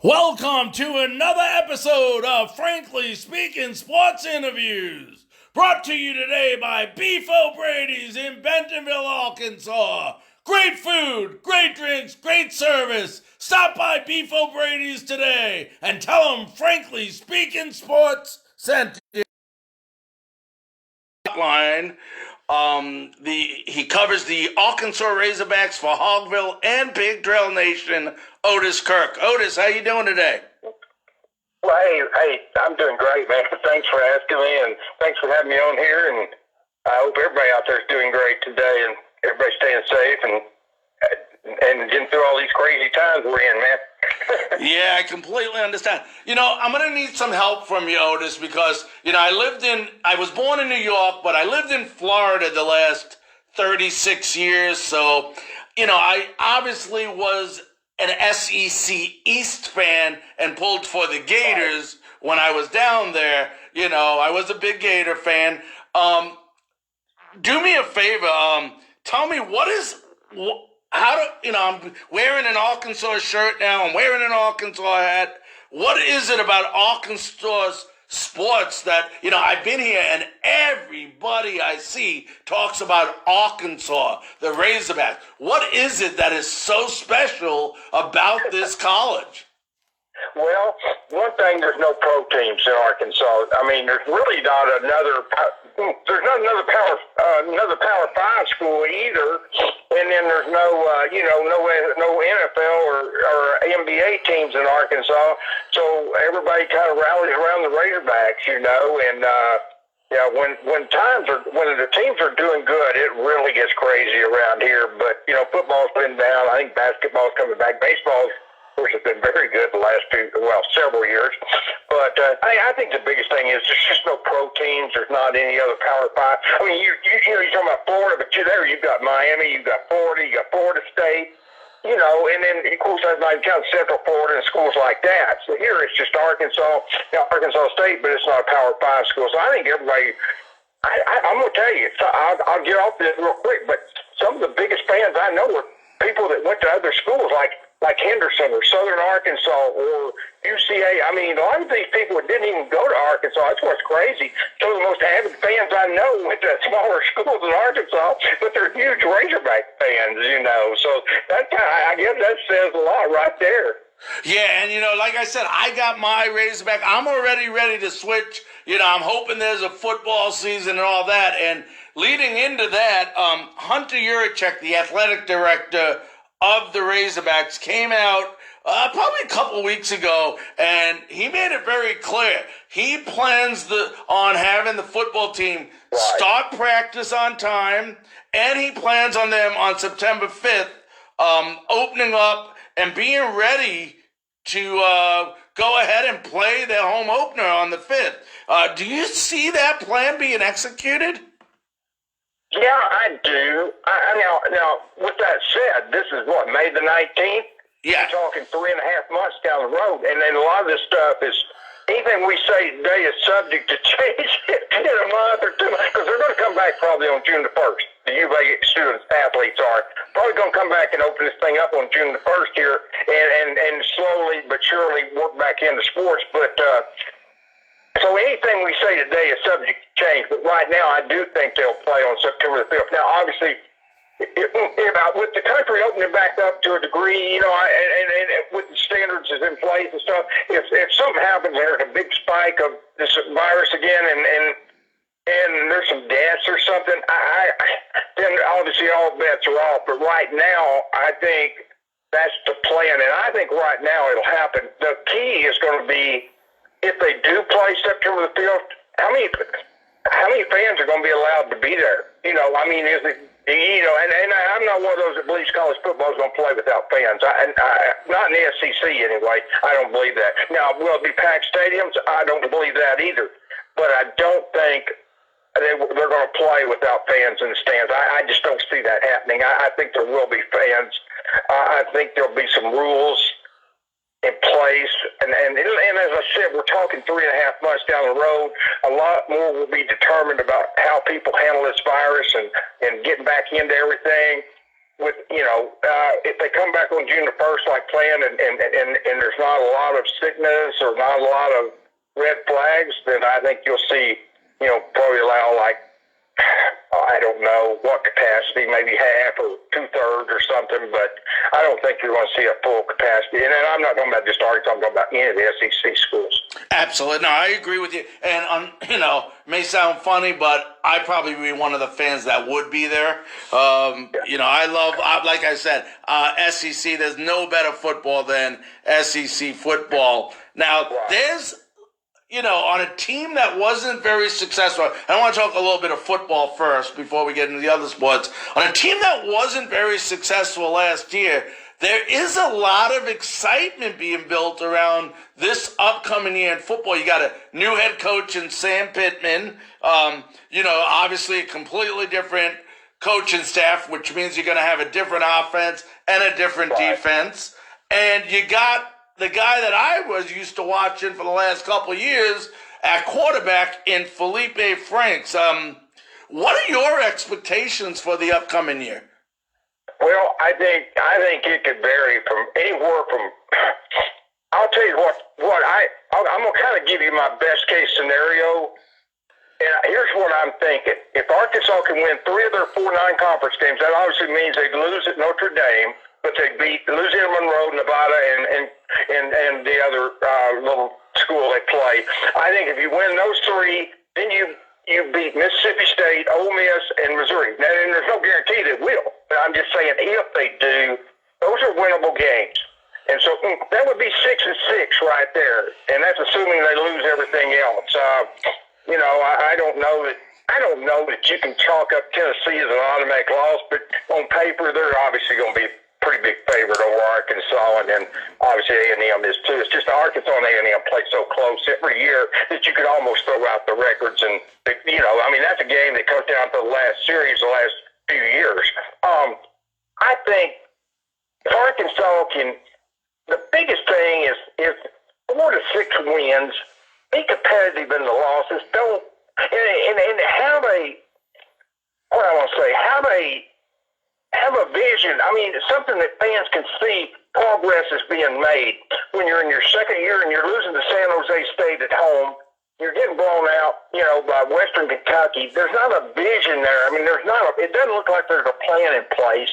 Welcome to another episode of Frankly Speaking Sports Interviews, brought to you today by Beef O'Brady's in Bentonville, Arkansas. Great food, great drinks, great service. Stop by Beef O'Brady's today and tell them Frankly Speaking Sports sent you. Line. He covers the Arkansas Razorbacks for Hogville and Pigtrail Nation, Otis Kirk. Otis, how you doing today? Well, hey, I'm doing great, man. Thanks for asking me, and thanks for having me on here, and I hope everybody out there is doing great today, and everybody's staying safe, and getting through all these crazy times we're in, man. Yeah, I completely understand. I'm going to need some help from you, Otis, because, I was born in New York, but I lived in Florida the last 36 years. So, I obviously was an SEC East fan and pulled for the Gators when I was down there. I was a big Gator fan. Do me a favor. Tell me I'm wearing an Arkansas shirt now. I'm wearing an Arkansas hat. What is it about Arkansas's sports that, I've been here and everybody I see talks about Arkansas, the Razorbacks. What is it that is so special about this college? Well, one thing, there's no pro teams in Arkansas. I mean, there's really not another Power Five school either, and then there's no NFL or NBA teams in Arkansas. So everybody kind of rallies around the Razorbacks, and when the teams are doing good, it really gets crazy around here. But football's been down. I think basketball's coming back. Baseball's, of course, has been very good the last several years. But I think the biggest thing is there's just no pro teams. There's not any other Power Five. I mean, you're talking about Florida, but you've got Miami, you've got Florida, you got Florida State, and then of course that's not count Central Florida and schools like that. So here it's just Arkansas State, but it's not a Power Five school. So I think everybody. I'm going to tell you, I'll get off this real quick, but some of the biggest fans I know are people that went to other schools like Henderson or Southern Arkansas or UCA. I mean, a lot of these people didn't even go to Arkansas. That's what's crazy. Some of the most avid fans I know went to smaller schools in Arkansas, but they're huge Razorback fans, So I guess that says a lot right there. Yeah, and like I said, I got my Razorback. I'm already ready to switch. I'm hoping there's a football season and all that. And leading into that, Hunter Yurachek, the athletic director of the Razorbacks, came out probably a couple weeks ago, and he made it very clear. He plans on having the football team start practice on time, and he plans on them on September 5th opening up and being ready to go ahead and play their home opener on the 5th. Do you see that plan being executed? Yeah, I do. Now, with that said, this is May the 19th? Yeah. We're talking 3.5 months down the road, and then a lot of this stuff is, anything we say today is subject to change in a month or 2 months, because they're going to come back probably on June the 1st. The UVA students, athletes are probably going to come back and open this thing up on June the 1st here, and slowly but surely work back into sports. But so anything we say today is subject to change. But right now, I do think they'll play on September the 5th. Now, obviously, with the country opening back up to a degree, and with the standards is in place and stuff, if something happens, there's a big spike of this virus again, and there's some deaths or something, then obviously all bets are off. But right now, I think that's the plan, and I think right now it'll happen. The key is going to be, if they do play September the 5th, how many fans are going to be allowed to be there? And I'm not one of those that believes college football is going to play without fans. Not in the SEC anyway. I don't believe that. Now, will it be packed stadiums? I don't believe that either. But I don't think they're going to play without fans in the stands. I just don't see that happening. I think there will be fans. I think there'll be some rules in place, and as I said, we're talking 3.5 months down the road. A lot more will be determined about how people handle this virus and getting back into everything. if they come back on June the 1st like planned, and there's not a lot of sickness or not a lot of red flags, then I think you'll see, probably allow I don't know what capacity, maybe half or 2/3 or something, but I don't think you're going to see a full capacity. And I'm not talking about just Arkansas, I'm talking about any of the SEC schools. Absolutely. No, I agree with you. And, may sound funny, but I'd probably be one of the fans that would be there. Like I said, SEC, there's no better football than SEC football. Now, there's, on a team that wasn't very successful, I want to talk a little bit of football first before we get into the other sports. On a team that wasn't very successful last year, there is a lot of excitement being built around this upcoming year in football. You got a new head coach in Sam Pittman. Obviously a completely different coaching staff, which means you're going to have a different offense and a different defense. And you got the guy that I was used to watching for the last couple of years at quarterback in Felipe Franks. What are your expectations for the upcoming year? Well, I think it could vary from anywhere from. I'll tell you what I'm gonna kind of give you my best case scenario, and here's what I'm thinking: if Arkansas can win 3 of their 4 non-conference games, that obviously means they'd lose at Notre Dame, but they'd lose at Monroe, Nevada, and the other little school they play. I think if you win those 3, then you beat Mississippi State, Ole Miss, and Missouri. Now, and there's no guarantee they will. But I'm just saying, if they do, those are winnable games. And so that would be 6-6 right there. And that's assuming they lose everything else. I don't know that you can chalk up Tennessee as an automatic loss, but on paper, they're obviously going to be a pretty big favorite over Arkansas, and then obviously A&M is too. It's just Arkansas and A&M play so close every year that you could almost throw out the records. And, that's a game that comes down to the last series, the last few years. I think if Arkansas can, the biggest thing is 4 to 6 wins, be competitive in the losses, don't, and have a vision. Something that fans can see progress is being made. When you're in your second year and you're losing to San Jose State at home, you're getting blown out, by Western Kentucky. There's not a vision there. It doesn't look like there's a plan in place.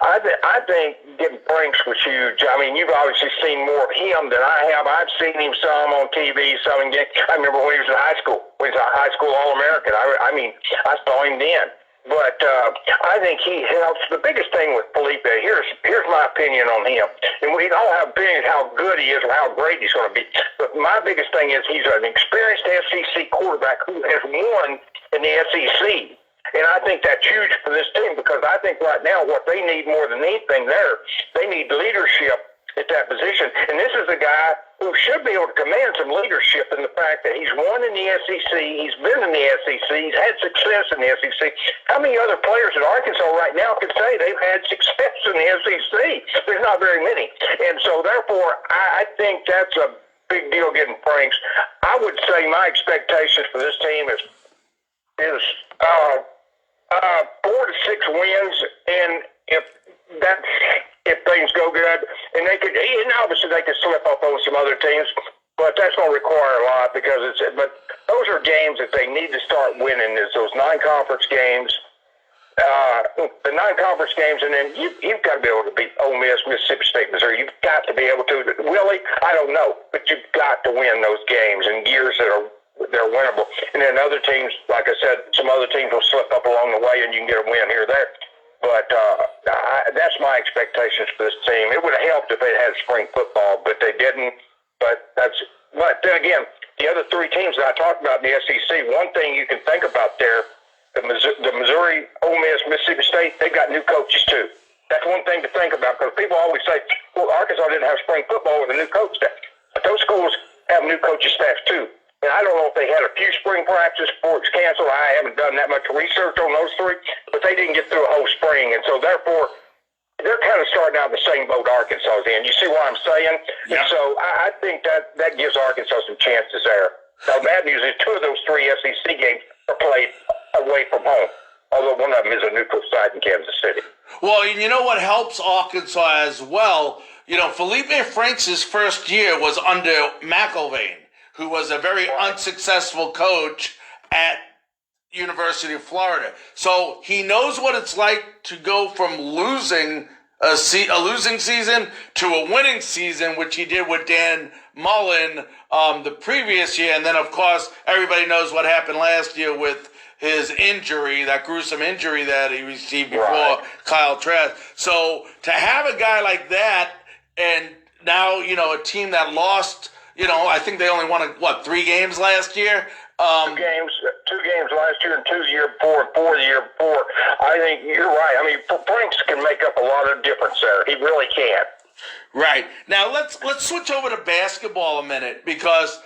I think getting Franks was huge. You've obviously seen more of him than I have. I've seen him some on TV, some in games. I remember when he was in high school. When he was a high school All-American. I saw him then. But I think he helps. The biggest thing with Felipe, here's my opinion on him. And we all have opinions how good he is or how great he's going to be. But my biggest thing is he's an experienced SEC quarterback who has won in the SEC. And I think that's huge for this team because I think right now what they need more than anything they need leadership at that position. And this is a guy who should be able to command some leadership in the fact that he's won in the SEC, he's been in the SEC, he's had success in the SEC. How many other players at Arkansas right now can say they've had success in the SEC? There's not very many. And so therefore, I think that's a big deal getting Franks. I would say my expectations for this team is 4 to 6 wins, and if things go good, and obviously they could slip up on some other teams, but that's going to require a lot but those are games that they need to start winning. Is those non-conference games, the non-conference games, and then you've got to be able to beat Ole Miss, Mississippi State, Missouri. You've got to be able to. Willie, I don't know, but you've got to win those games in years they're winnable. And then other teams, like I said, some other teams will slip up along the way, and you can get a win here or there. But that's my expectations for this team. It would have helped if they had spring football, but they didn't. But then again, the other 3 teams that I talked about in the SEC, one thing you can think about there, the Missouri, Ole Miss, Mississippi State, they've got new coaches too. That's one thing to think about because people always say, well, Arkansas didn't have spring football with a new coach staff. But those schools have new coaching staffs too. And I don't know if they had a few spring practices before it's canceled. I haven't done that much research on those 3, but they didn't get through a whole spring. And so, therefore, they're kind of starting out in the same boat Arkansas is in. You see what I'm saying? Yeah. And so I think that gives Arkansas some chances there. Now, bad news is 2 of those 3 SEC games are played away from home, although one of them is a neutral site in Kansas City. Well, and you know what helps Arkansas as well? You know, Felipe Franks' first year was under McIlvain, who was a very unsuccessful coach at University of Florida. So he knows what it's like to go from losing a losing season to a winning season, which he did with Dan Mullen the previous year. And then, of course, everybody knows what happened last year with his injury, that gruesome injury that he received before Kyle Trask. So to have a guy like that, and now, you know, a team that lost, you know, I think they only won, 3 games last year? 2 games last year and 2 the year before and 4 the year before. I think you're right. I mean, Franks can make up a lot of difference there. He really can. Right. Now let's switch over to basketball a minute, because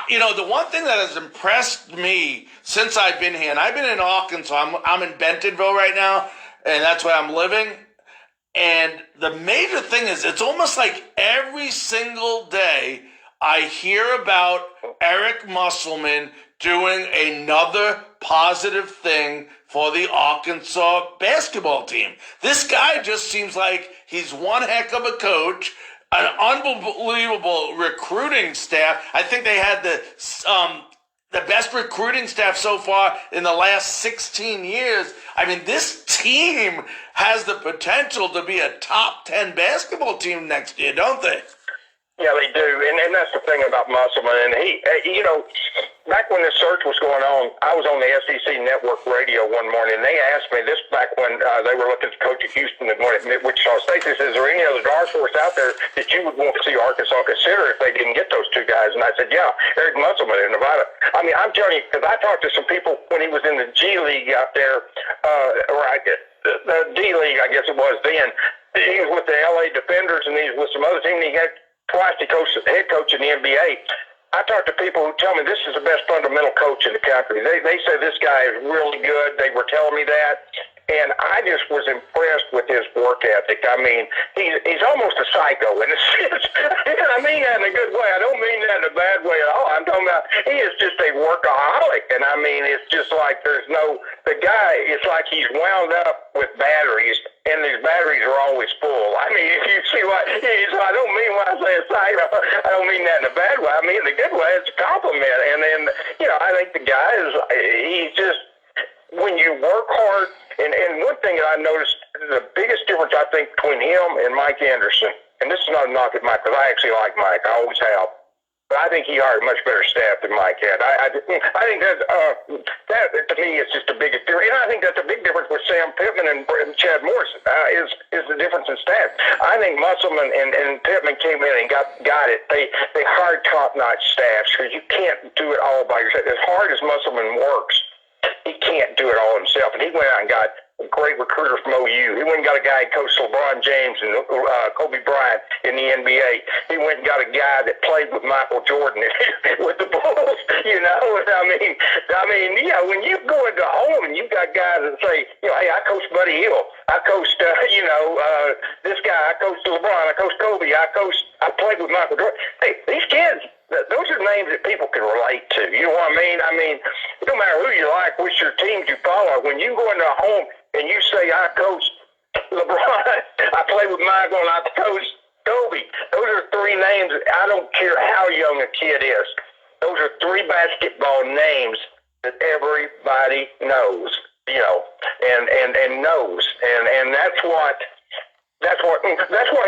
you know, the one thing that has impressed me since I've been here, and I've been in Arkansas, I'm in Bentonville right now, and that's where I'm living. And the major thing is, it's almost like every single day I hear about Eric Musselman doing another positive thing for the Arkansas basketball team. This guy just seems like he's one heck of a coach, an unbelievable recruiting staff. I think they had the best recruiting staff so far in the last 16 years. I mean, this team has the potential to be a top 10 basketball team next year, don't they? Yeah, they do, and that's the thing about Musselman. And he, you know, back when this search was going on, I was on the SEC Network radio one morning, and they asked me this back when they were looking to coach at Houston and when at Wichita State. They said, "Is there any other dark horse out there that you would want to see Arkansas consider if they didn't get those 2 guys?" And I said, "Yeah, Eric Musselman in Nevada." I mean, I'm telling you, because I talked to some people when he was in the G League out there, the D League, I guess it was then. He was with the LA Defenders, and he was with some other team. He had twice he coached head coach in the NBA. I talk to people who tell me this is the best fundamental coach in the country. They say this guy is really good. They were telling me that. And I just was impressed with his work ethic. I mean, he's almost a psycho in a sense. And I mean that in a good way. I don't mean that in a bad way at all. I'm talking about he is just a workaholic. And I mean, it's just like the guy, it's like he's wound up with batteries, and these batteries are always full. I mean, if you see what, so I don't mean when I say a psycho, I don't mean that in a bad way. I mean in a good way. It's a compliment. And then, you know, I think the guy he's just, when you work hard, and one thing that I noticed, the biggest difference I think between him and Mike Anderson, and this is not a knock at Mike, because I actually like Mike, I always have, but I think he hired a much better staff than Mike had. I think that to me is just the biggest difference, and I think that's a big difference with Sam Pittman and Chad Morrison is the difference in staff. I think Musselman and Pittman came in and got it. They hired top-notch staffs, because you can't do it all by yourself. As hard as Musselman works, he can't do it all himself. And he went out and got a great recruiter from OU. He went and got a guy who coached LeBron James and Kobe Bryant in the NBA. He went and got a guy that played with Michael Jordan with the Bulls. You know, I mean, yeah, when you go into a home and you've got guys that say, you know, hey, I coached Buddy Hield. I coached, this guy. I coached LeBron. I coached Kobe. I played with Michael Jordan. Hey, these kids, those are names that people can relate to. You know what I mean? I mean, it don't matter who you like, which your teams you follow. When you go into a home and you say, I coached LeBron, I played with Michael, and I coached Kobe, those are 3 names. I don't care how young a kid is. Those are 3 basketball names that everybody knows, you know, and knows. And that's what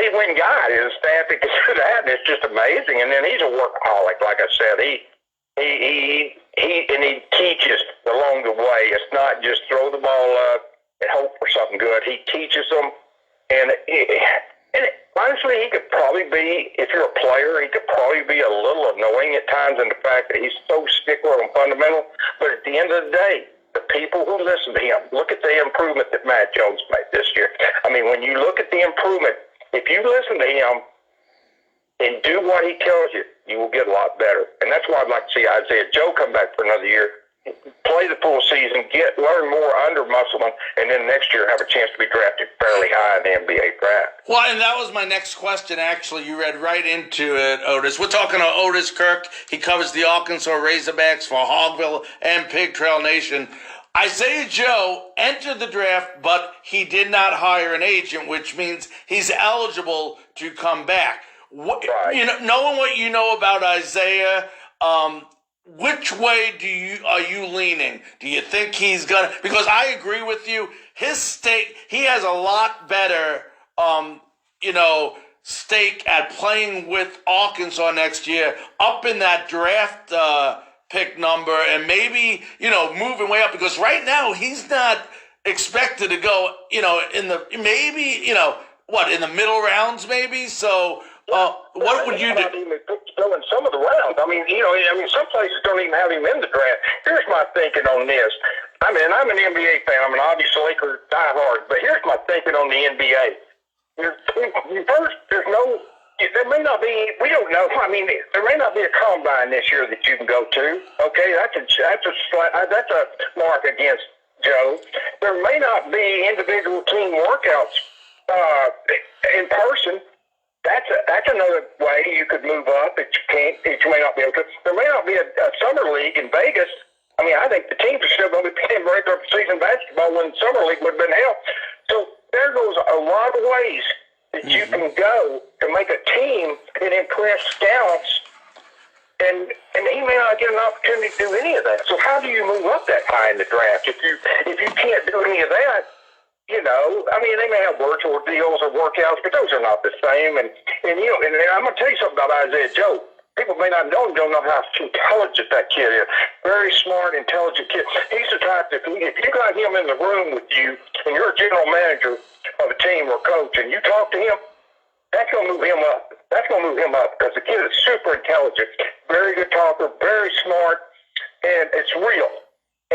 he went and got, his staff to consider that, and it's just amazing. And then he's a workaholic, like I said. He teaches along the way. It's not just throw the ball up and hope for something good. He teaches them, and honestly, he could probably be, if you're a player, he could probably be a little annoying at times in the fact that he's so stickler on fundamental. But at the end of the day, the people who listen to him, look at the improvement that Matt Jones made this year. I mean, when you look at the improvement, if you listen to him and do what he tells you, you will get a lot better. And that's why I'd like to see Isaiah Joe come back for another year, play the full season, learn more under Musselman, and then next year have a chance to be drafted fairly high in the NBA draft. Well, and that was my next question, actually. You read right into it, Otis. We're talking to Otis Kirk. He covers the Arkansas Razorbacks for Hogville and Pigtrail Nation. Isaiah Joe entered the draft, but he did not hire an agent, which means he's eligible to come back. Right. Knowing what you know about Isaiah, which way are you leaning? Do you think he's gonna? Because I agree with you. His stake, he has a lot better, stake at playing with Arkansas next year, up in that draft pick number, and maybe moving way up. Because right now he's not expected to go, in the in the middle rounds, maybe. So. What would you do? Go in some of the rounds. Some places don't even have him in the draft. Here's my thinking on this. I'm an NBA fan. I'm an obvious Lakers diehard, but here's my thinking on the NBA. First, there may not be. We don't know. There may not be a combine this year that you can go to. Okay, that's a mark against Joe. There may not be individual team workouts in person. That's another way you could move up that you may not be able to. There may not be a summer league in Vegas. I think the teams are still going to be playing regular season basketball when summer league would have been held. So there goes a lot of ways that you can go to make a team and impress scouts, and he may not get an opportunity to do any of that. So how do you move up that high in the draft if you can't do any of that? They may have virtual deals or workouts, but those are not the same. And I'm going to tell you something about Isaiah Joe. People may not know him, don't know how intelligent that kid is. Very smart, intelligent kid. He's the type that if you got him in the room with you and you're a general manager of a team or coach and you talk to him, that's going to move him up. That's going to move him up because the kid is super intelligent, very good talker, very smart, and it's real.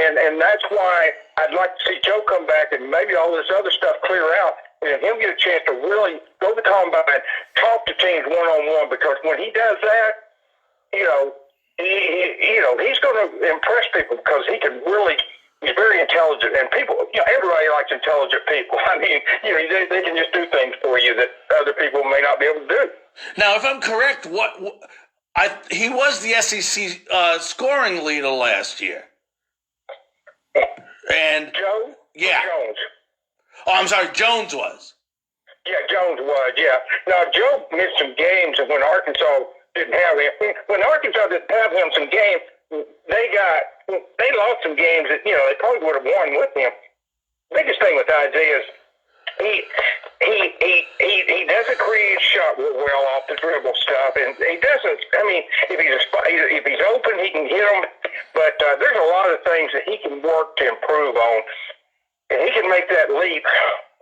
And that's why I'd like to see Joe come back and maybe all this other stuff clear out and him get a chance to really go to the combine, talk to teams one-on-one, because when he does that, he's going to impress people because he's very intelligent, and people, everybody likes intelligent people. They can just do things for you that other people may not be able to do. Now, if I'm correct, he was the SEC scoring leader last year. And Joe? Yeah. Jones. Oh, I'm sorry, Jones was. Yeah, Jones was, yeah. Now, Joe missed some games when Arkansas didn't have him. When Arkansas didn't have him some games, they lost some games that, they probably would have won with him. Biggest thing with Isaiah is he doesn't create a shot real well off the dribble stuff, and he doesn't. If he's open, he can hit them. But there's a lot of things that he can work to improve on, and he can make that leap.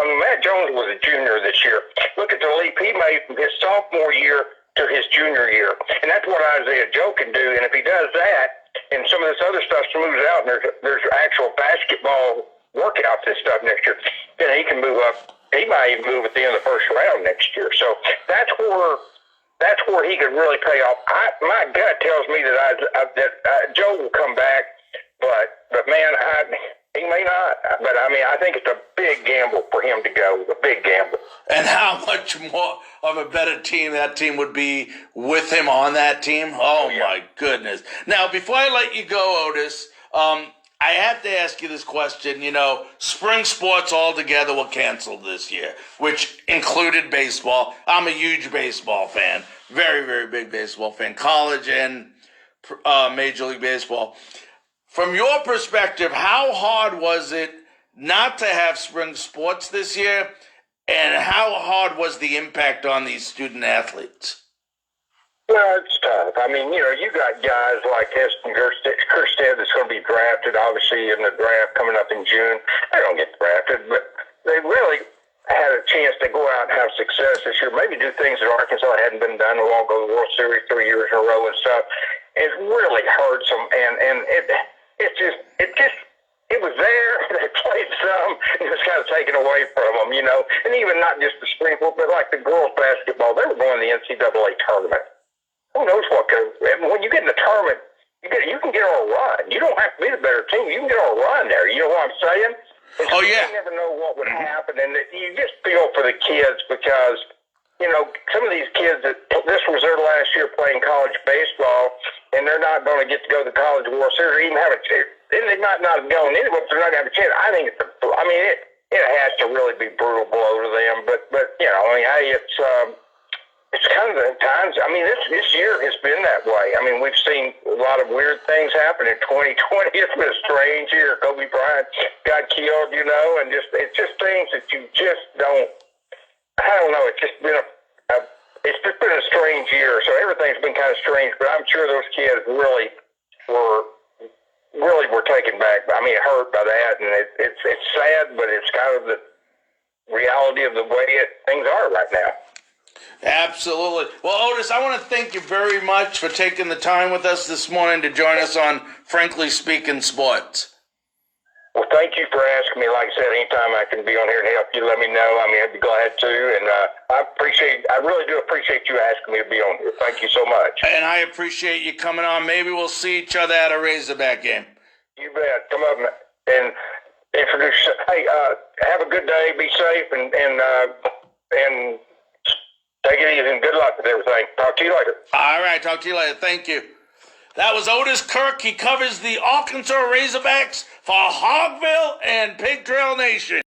Matt Jones was a junior this year. Look at the leap he made from his sophomore year to his junior year, and that's what Isaiah Joe can do. And if he does that, and some of this other stuff smooths out, and there's actual basketball workouts and stuff next year, then he can move up. He might even move at the end of the first round next year. So that's where he could really pay off. My gut tells me that Joe will come back, but man, he may not. But I think it's a big gamble for him to go. A big gamble. And how much more of a better team that team would be with him on that team? Oh yeah. My goodness! Now, before I let you go, Otis, I have to ask you this question. Spring sports altogether were canceled this year, which included baseball. I'm a huge baseball fan. Very, very big baseball fan. College and Major League Baseball. From your perspective, how hard was it not to have spring sports this year? And how hard was the impact on these student athletes? Well, it's tough. You got guys like Heston Kerstead that's going to be drafted, obviously, in the draft coming up in June. They don't get drafted, but they really had a chance to go out and have success this year, maybe do things that Arkansas hadn't been done. We won't go to the World Series 3 years in a row and stuff. It really hurts them, and it was there. They played some, and it was kind of taken away from them, And even not just the spring football, but like the girls' basketball, they were going to the NCAA tournament. Who knows what could? When you get in the tournament, you can get on a run. You don't have to be the better team. You can get on a run there. You know what I'm saying? Oh yeah. You never know what would happen, and you just feel for the kids because some of these kids this was their last year playing college baseball, and they're not going to get to go to the College World Series or even have a chance. Then they might not have gone anyway, but they're not going to have a chance. I think it has to really be brutal blow to them. But hey, it's kind of the times. This year has been that way. We've seen a lot of weird things happen in 2020. It's been a strange year. Kobe Bryant got killed, and it's just things that you just don't. I don't know. It's just been a strange year. So everything's been kind of strange. But I'm sure those kids really were taken back. Hurt by that, and it's sad, but it's kind of the reality of the way things are right now. Absolutely. Well, Otis, I want to thank you very much for taking the time with us this morning to join us on Frankly Speaking Sports. Well, thank you for asking me. Like I said, anytime I can be on here and help you, let me know. I'd be glad to. And I really do appreciate you asking me to be on here. Thank you so much. And I appreciate you coming on. Maybe we'll see each other at a Razorback game. You bet. Come up and introduce. Hey, have a good day. Be safe and take it easy and good luck with everything. Talk to you later. All right. Talk to you later. Thank you. That was Otis Kirk. He covers the Arkansas Razorbacks for Hogville and Pigtrail Nation.